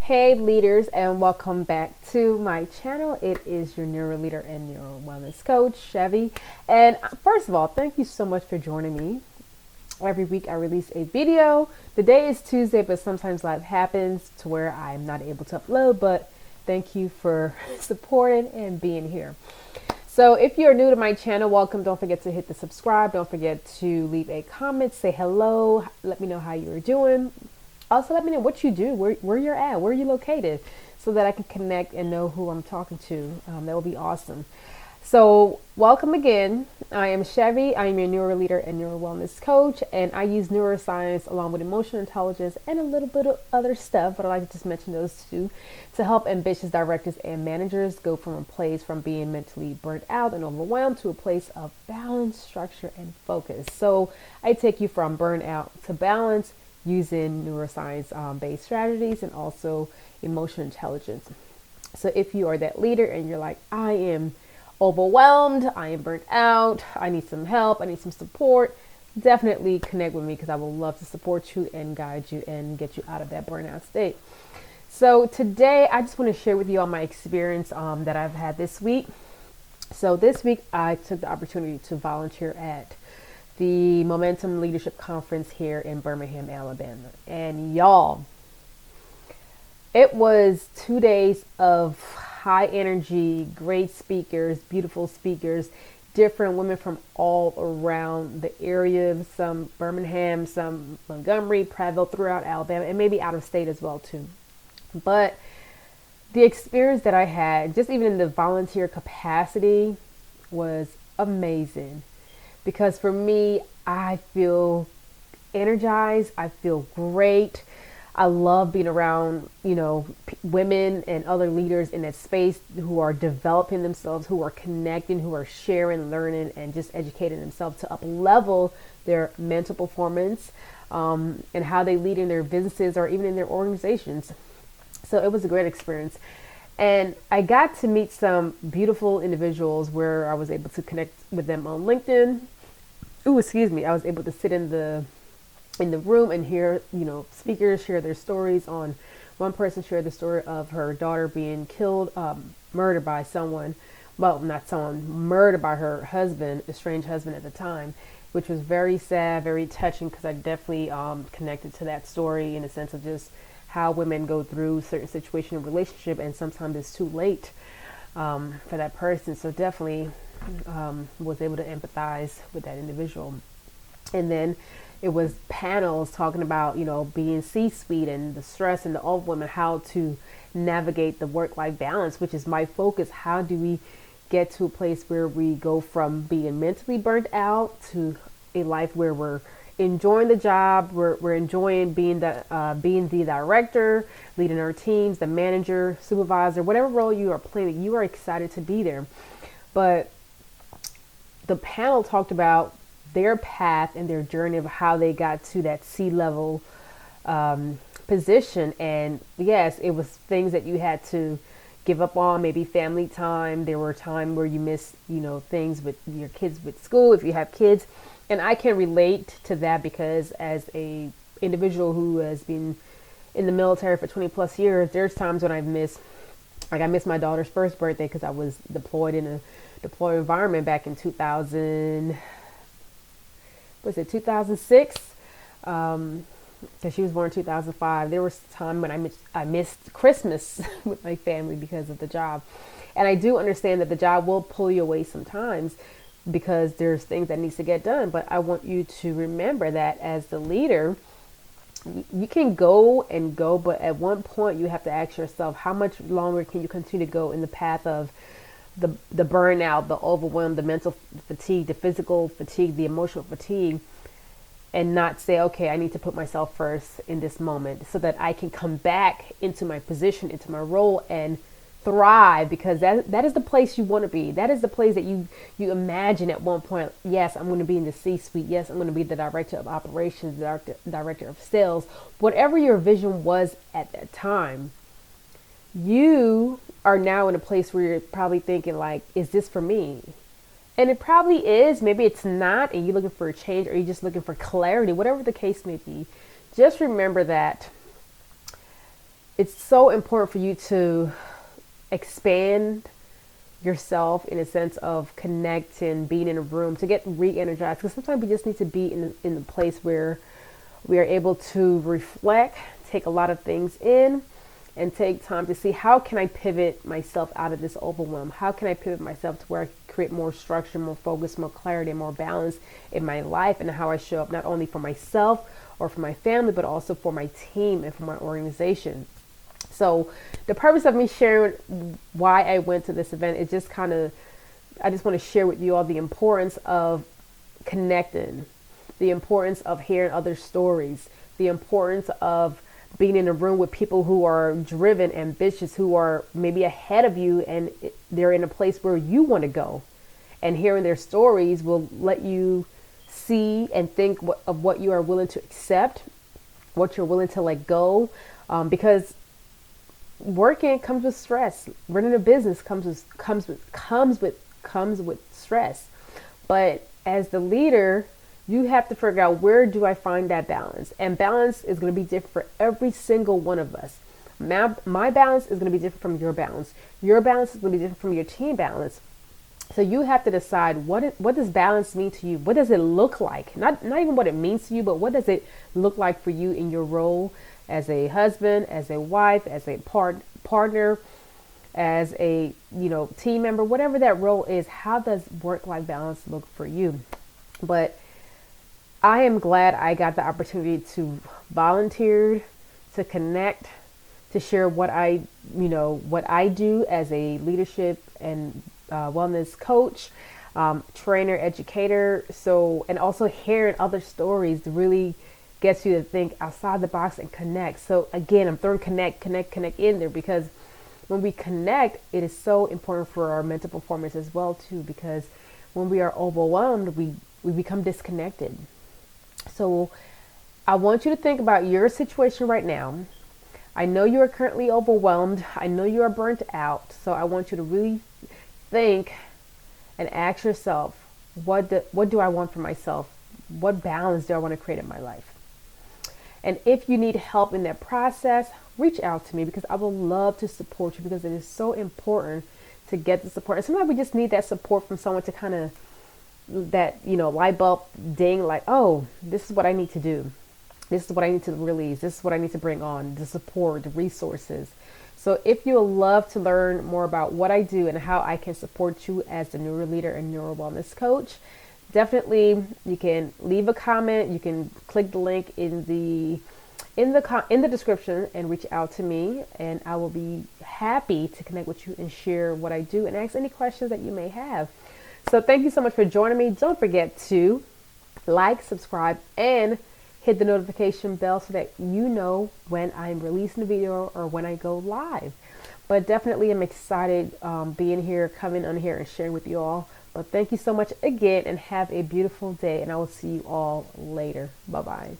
Hey leaders, and welcome back to my channel. It is your neuro leader and neuro wellness coach, Chevy. And first of all, thank you so much for joining me. Every week I release a video. The day is Tuesday, but sometimes life happens to where I'm not able to upload, but thank you for supporting and being here. So if you're new to my channel, welcome. Don't forget to hit the subscribe. Don't forget to leave a comment, say hello, let me know how you're doing. Also, let me know what you do, where you're at, where you're located, so that I can connect and know who I'm talking to. That would be awesome. So, welcome again. I am Chevy. I am your neuro leader and neuro wellness coach, and I use neuroscience along with emotional intelligence and a little bit of other stuff, but I like to just mention those two to help ambitious directors and managers go from a place from being mentally burnt out and overwhelmed to a place of balance, structure, and focus. So, I take you from burnout to balance using neuroscience based strategies and also emotional intelligence. So if you are that leader and you're like, I am overwhelmed, I am burnt out, I need some help, I need some support, definitely connect with me because I would love to support you and guide you and get you out of that burnout state. So today I just want to share with you all my experience that I've had this week. So this week I took the opportunity to volunteer at the Momentum Leadership Conference here in Birmingham, Alabama. And y'all, it was 2 days of high energy, great speakers, beautiful speakers, different women from all around the area, some Birmingham, some Montgomery, Prattville, throughout Alabama, and maybe out of state as well too. But the experience that I had, just even in the volunteer capacity, was amazing. Because for me, I feel energized. I feel great. I love being around, women and other leaders in that space who are developing themselves, who are connecting, who are sharing, learning, and just educating themselves to up level their mental performance and how they lead in their businesses or even in their organizations. So it was a great experience. And I got to meet some beautiful individuals where I was able to connect with them on LinkedIn. I was able to sit in the room and hear, speakers share their stories. On one person shared the story of her daughter being killed, murdered by someone. Well, not someone, murdered by her husband, estranged husband at the time, which was very sad, very touching, because I definitely connected to that story in a sense of just how women go through certain situation in relationship, and sometimes it's too late for that person. So definitely was able to empathize with that individual. And then it was panels talking about, being C-suite and the stress and the overwhelm and how to navigate the work-life balance, which is my focus. How do we get to a place where we go from being mentally burnt out to a life where we're enjoying the job, we're enjoying being the director, leading our teams, the manager, supervisor, whatever role you are playing, you are excited to be there. But the panel talked about their path and their journey of how they got to that C-level position. And yes, it was things that you had to give up on, maybe family time. There were times where you miss, things with your kids with school, if you have kids. And I can relate to that because as a individual who has been in the military for 20 plus years, there's times when I missed my daughter's first birthday because I was deployed in a deployed environment back in 2006? Because she was born in 2005. There was a time when I missed Christmas with my family because of the job. And I do understand that the job will pull you away sometimes because there's things that needs to get done. But I want you to remember that as the leader, you can go and go, but at one point you have to ask yourself, how much longer can you continue to go in the path of the burnout, the overwhelm, the mental fatigue, the physical fatigue, the emotional fatigue, and not say, okay, I need to put myself first in this moment so that I can come back into my position, into my role, and thrive, because that is the place you want to be. That is the place that you imagine at one point. Yes, I'm going to be in the C-suite. Yes, I'm going to be the director of operations, director of sales. Whatever your vision was at that time, you are now in a place where you're probably thinking like, is this for me? And it probably is. Maybe it's not, and you're looking for a change, or you're just looking for clarity, whatever the case may be. Just remember that it's so important for you to expand yourself in a sense of connecting, being in a room to get re-energized. Because sometimes we just need to be in a place where we are able to reflect, take a lot of things in, and take time to see how can I pivot myself out of this overwhelm? How can I pivot myself to where I create more structure, more focus, more clarity, and more balance in my life and how I show up not only for myself or for my family, but also for my team and for my organization. So the purpose of me sharing why I went to this event is just I just want to share with you all the importance of connecting, the importance of hearing other stories, the importance of being in a room with people who are driven, ambitious, who are maybe ahead of you and they're in a place where you want to go. And hearing their stories will let you see and think of what you are willing to accept, what you're willing to let go, because working comes with stress. Running a business comes with stress. But as the leader, you have to figure out, where do I find that balance? And balance is going to be different for every single one of us. My balance is going to be different from your balance. Your balance is going to be different from your team balance. So you have to decide, what does balance mean to you? What does it look like? Not even what it means to you, but what does it look like for you in your role as a husband, as a wife, as a partner, as a team member, whatever that role is. How does work-life balance look for you? But I am glad I got the opportunity to volunteer, to connect, to share what I do as a leadership and wellness coach, trainer, educator. So, and also hearing other stories really gets you to think outside the box and connect. So again, I'm throwing connect in there, because when we connect, it is so important for our mental performance as well too, because when we are overwhelmed, we become disconnected. So I want you to think about your situation right now. I know you are currently overwhelmed. I know you are burnt out. So I want you to really think and ask yourself, what do I want for myself? What balance do I want to create in my life? And if you need help in that process, reach out to me, because I would love to support you, because it is so important to get the support. And sometimes we just need that support from someone to kind of light bulb ding, like, oh, this is what I need to do. This is what I need to release. This is what I need to bring on, the support, the resources. So if you would love to learn more about what I do and how I can support you as the neuro leader and neuro wellness coach, definitely you can leave a comment. You can click the link in the description and reach out to me, and I will be happy to connect with you and share what I do and ask any questions that you may have. So thank you so much for joining me. Don't forget to like, subscribe, and hit the notification bell so that you know when I'm releasing a video or when I go live. But definitely I'm excited being here, coming on here and sharing with you all. But thank you so much again, and have a beautiful day, and I will see you all later. Bye-bye.